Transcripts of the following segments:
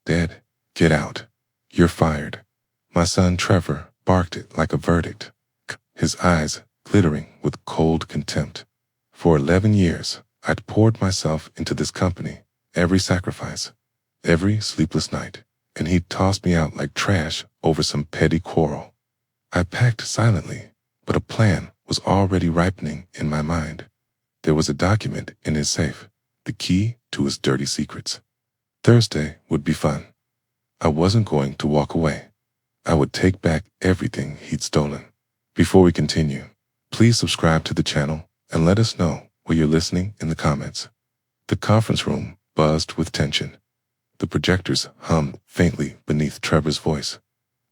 "Dad, get out. You're fired." My son Trevor barked it like a verdict, his eyes glittering with cold contempt. For 11 years, I'd poured myself into this company, every sacrifice, every sleepless night, and he'd tossed me out like trash over some petty quarrel. I packed silently, but a plan was already ripening in my mind. There was a document in his safe, the key to his dirty secrets. Thursday would be fun. I wasn't going to walk away. I would take back everything he'd stolen. Before we continue, please subscribe to the channel and let us know where you're listening in the comments. The conference room buzzed with tension. The projectors hummed faintly beneath Trevor's voice.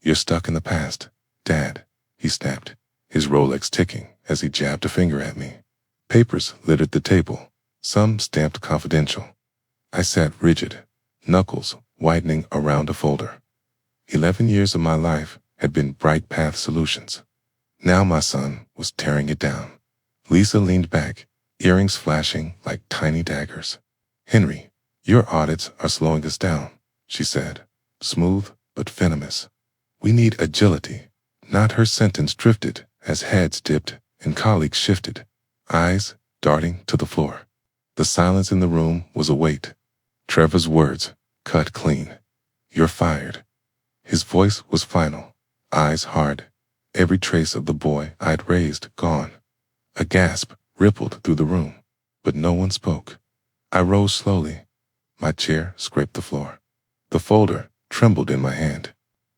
"You're stuck in the past, Dad," he snapped, his Rolex ticking as he jabbed a finger at me. Papers littered the table, some stamped confidential. I sat rigid, knuckles whitening around a folder. 11 years of my life had been bright path solutions. Now my son was tearing it down. Lisa leaned back, earrings flashing like tiny daggers. "Henry, your audits are slowing us down," she said, smooth but venomous. "We need agility." Not her sentence drifted as heads dipped and colleagues shifted, eyes darting to the floor. The silence in the room was a weight. Trevor's words cut clean. "You're fired." His voice was final, eyes hard, every trace of the boy I'd raised gone. A gasp rippled through the room, but no one spoke. I rose slowly. My chair scraped the floor. The folder trembled in my hand.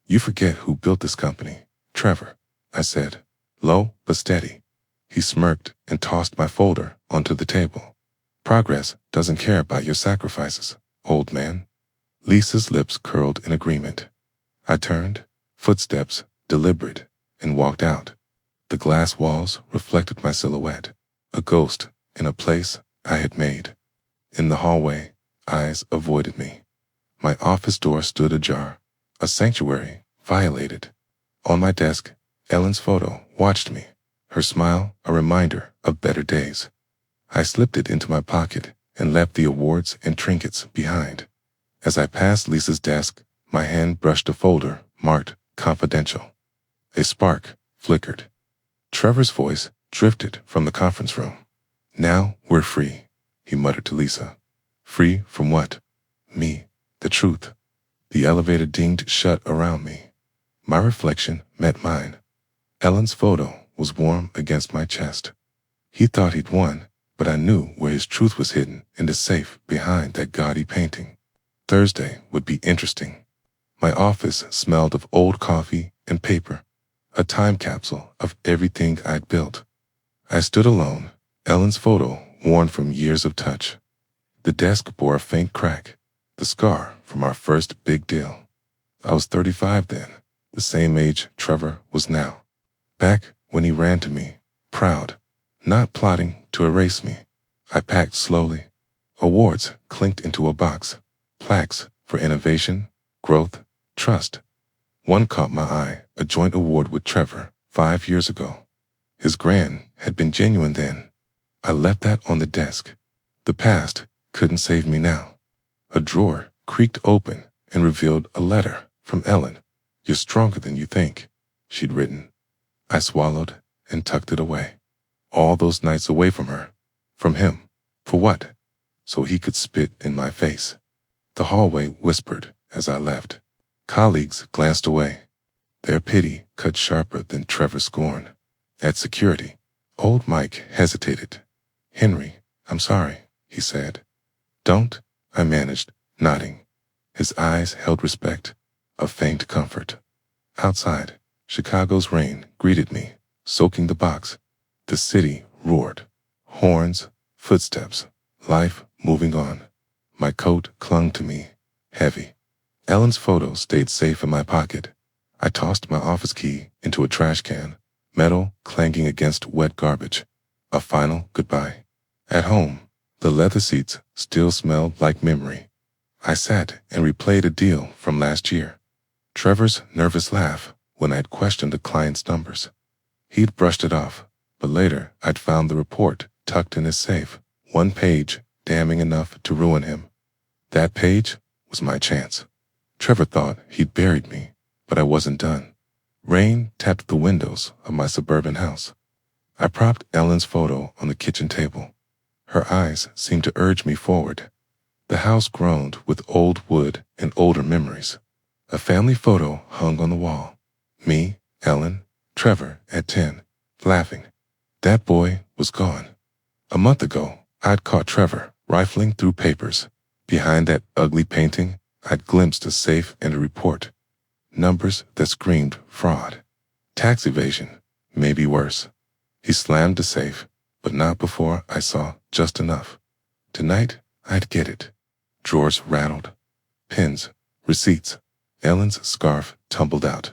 "You forget who built this company, Trevor," I said, low but steady. He smirked and tossed my folder onto the table. "Progress doesn't care about your sacrifices, old man." Lisa's lips curled in agreement. I turned, footsteps deliberate, and walked out. The glass walls reflected my silhouette, a ghost in a place I had made. In the hallway, eyes avoided me. My office door stood ajar, a sanctuary violated. On my desk, Ellen's photo watched me, her smile a reminder of better days. I slipped it into my pocket and left the awards and trinkets behind. As I passed Lisa's desk, my hand brushed a folder marked confidential. A spark flickered. Trevor's voice drifted from the conference room. "Now we're free," he muttered to Lisa. "Free from what?" "Me. The truth." The elevator dinged shut around me. My reflection met mine. Ellen's photo was warm against my chest. He thought he'd won, but I knew where his truth was hidden in the safe behind that gaudy painting. Thursday would be interesting. My office smelled of old coffee and paper, a time capsule of everything I'd built. I stood alone, Ellen's photo worn from years of touch. The desk bore a faint crack, the scar from our first big deal. I was 35 then, the same age Trevor was now. Back when he ran to me, proud, not plotting to erase me. I packed slowly. Awards clinked into a box, plaques for innovation, growth, trust. One caught my eye, a joint award with Trevor 5 years ago. His grin had been genuine then. I left that on the desk. The past couldn't save me now. A drawer creaked open and revealed a letter from Ellen. "You're stronger than you think," she'd written. I swallowed and tucked it away. All those nights away from her, from him. For what? So he could spit in my face. The hallway whispered as I left. Colleagues glanced away. Their pity cut sharper than Trevor's scorn. At security, old Mike hesitated. "Henry, I'm sorry," he said. "Don't," I managed, nodding. His eyes held respect, a faint comfort. Outside, Chicago's rain greeted me, soaking the box. The city roared. Horns, footsteps, life moving on. My coat clung to me, heavy. Ellen's photo stayed safe in my pocket. I tossed my office key into a trash can, metal clanging against wet garbage. A final goodbye. At home, the leather seats still smelled like memory. I sat and replayed a deal from last year. Trevor's nervous laugh when I'd questioned a client's numbers. He'd brushed it off, but later I'd found the report tucked in his safe, one page damning enough to ruin him. That page was my chance. Trevor thought he'd buried me, but I wasn't done. Rain tapped the windows of my suburban house. I propped Ellen's photo on the kitchen table. Her eyes seemed to urge me forward. The house groaned with old wood and older memories. A family photo hung on the wall. Me, Ellen, Trevor at 10, laughing. That boy was gone. A month ago, I'd caught Trevor rifling through papers. Behind that ugly painting, I'd glimpsed a safe and a report. Numbers that screamed fraud. Tax evasion, maybe worse. He slammed the safe, but not before I saw just enough. Tonight, I'd get it. Drawers rattled. Pens, receipts. Ellen's scarf tumbled out.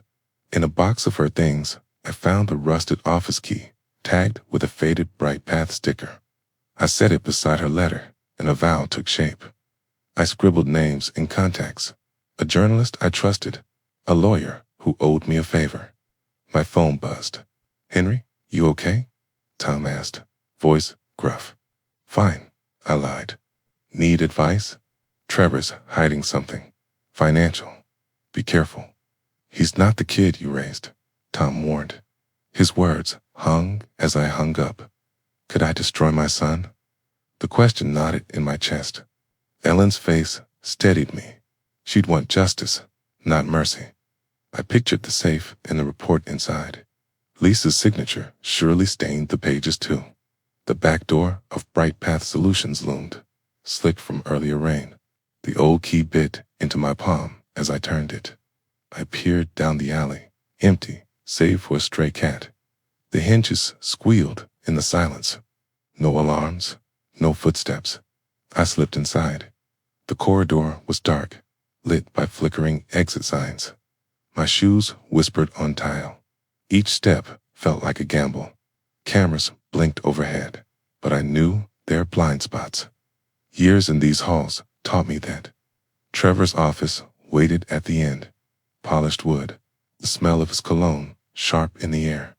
In a box of her things, I found a rusted office key, tagged with a faded Bright Path sticker. I set it beside her letter, and a vow took shape. I scribbled names and contacts. A journalist I trusted. A lawyer who owed me a favor. My phone buzzed. "Henry, you okay?" Tom asked, voice gruff. "Fine," I lied. "Need advice?" "Trevor's hiding something. Financial. Be careful." "He's not the kid you raised," Tom warned. His words hung as I hung up. Could I destroy my son? The question knotted in my chest. Ellen's face steadied me. She'd want justice, not mercy. I pictured the safe and the report inside. Lisa's signature surely stained the pages too. The back door of Bright Path Solutions loomed, slick from earlier rain. The old key bit into my palm as I turned it. I peered down the alley, empty, save for a stray cat. The hinges squealed in the silence. No alarms, no footsteps. I slipped inside. The corridor was dark, lit by flickering exit signs. My shoes whispered on tile. Each step felt like a gamble. Cameras blinked overhead, but I knew their blind spots. Years in these halls taught me that. Trevor's office waited at the end. Polished wood, the smell of his cologne sharp in the air.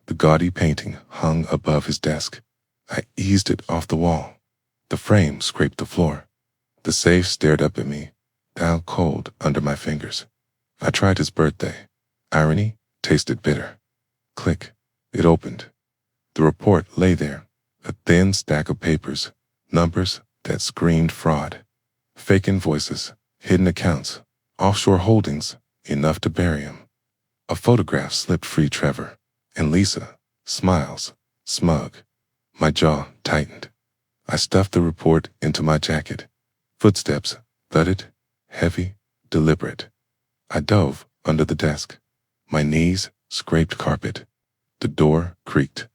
The gaudy painting hung above his desk. I eased it off the wall. The frame scraped the floor. The safe stared up at me, down cold under my fingers. I tried his birthday. Irony tasted bitter. Click. It opened. The report lay there, a thin stack of papers, numbers that screamed fraud. Fake invoices, hidden accounts, offshore holdings, enough to bury him. A photograph slipped free Trevor, and Lisa, smiles, smug. My jaw tightened. I stuffed the report into my jacket. Footsteps thudded, heavy, deliberate. I dove under the desk. My knees scraped carpet. The door creaked.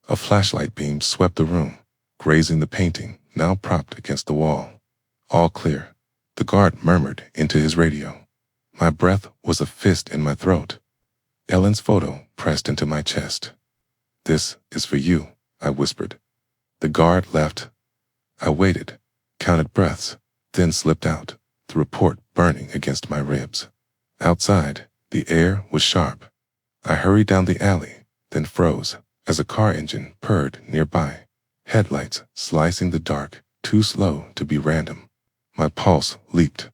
A flashlight beam swept the room, grazing the painting now propped against the wall. All clear. The guard murmured into his radio. My breath was a fist in my throat. Ellen's photo pressed into my chest. "This is for you," I whispered. The guard left. I waited, counted breaths, then slipped out, the report burning against my ribs. Outside, the air was sharp. I hurried down the alley, then froze as a car engine purred nearby, headlights slicing the dark, too slow to be random. My pulse leaped.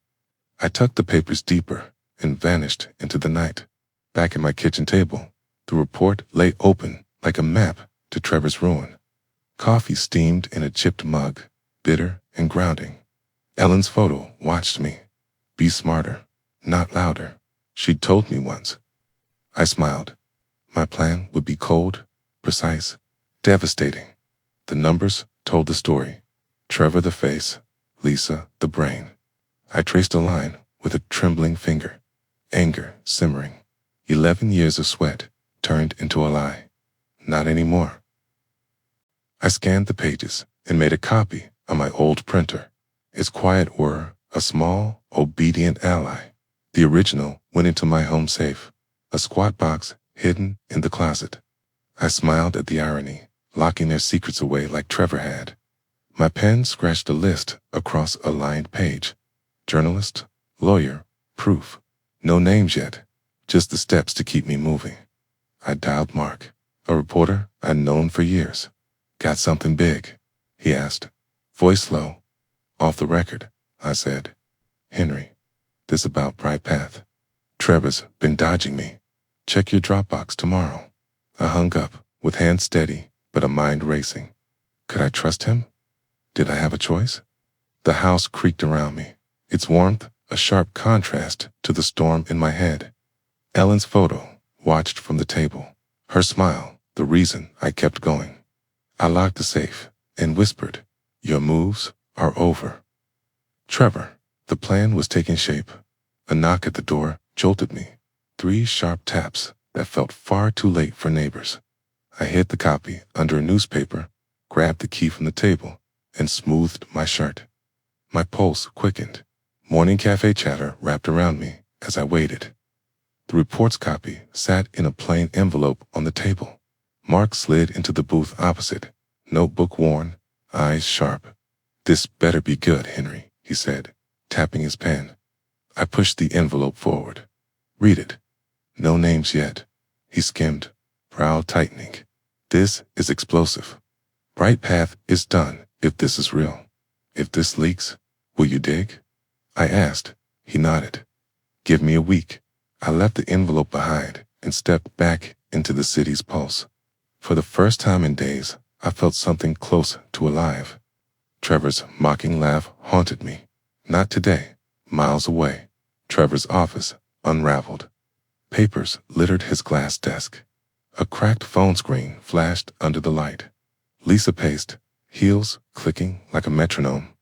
I tucked the papers deeper and vanished into the night. Back at my kitchen table, the report lay open like a map to Trevor's ruin. Coffee steamed in a chipped mug, bitter and grounding. Ellen's photo watched me. Be smarter, not louder, she'd told me once. I smiled. My plan would be cold, precise, devastating. The numbers told the story. Trevor the face, Lisa the brain. I traced a line with a trembling finger, anger simmering. 11 years of sweat turned into a lie. Not anymore. I scanned the pages and made a copy on my old printer. Its quiet whir, a small, obedient ally. The original went into my home safe, a squat box hidden in the closet. I smiled at the irony, locking their secrets away like Trevor had. My pen scratched a list across a lined page. Journalist, lawyer, proof. No names yet, just the steps to keep me moving. I dialed Mark, a reporter I'd known for years. "Got something big?" he asked, voice low. "Off the record," I said. "Henry." This about Bright Path. Trevor's been dodging me. Check your Dropbox tomorrow. I hung up, with hands steady, but a mind racing. Could I trust him? Did I have a choice? The house creaked around me, its warmth a sharp contrast to the storm in my head. Ellen's photo, watched from the table. Her smile, the reason I kept going. I locked the safe and whispered, "Your moves are over." Trevor, the plan was taking shape. A knock at the door jolted me. 3 sharp taps that felt far too late for neighbors. I hid the copy under a newspaper, grabbed the key from the table, and smoothed my shirt. My pulse quickened. Morning cafe chatter wrapped around me as I waited. The report's copy sat in a plain envelope on the table. Mark slid into the booth opposite, notebook worn, eyes sharp. "This better be good, Henry," he said, tapping his pen. I pushed the envelope forward. "Read it." "No names yet." He skimmed, brow tightening. "This is explosive. Bright Path is done if this is real. If this leaks, will you dig?" I asked. He nodded. "Give me a week." I left the envelope behind and stepped back into the city's pulse. For the first time in days, I felt something close to alive. Trevor's mocking laugh haunted me. Not today. Miles away. Trevor's office unraveled. Papers littered his glass desk. A cracked phone screen flashed under the light. Lisa paced, heels clicking like a metronome.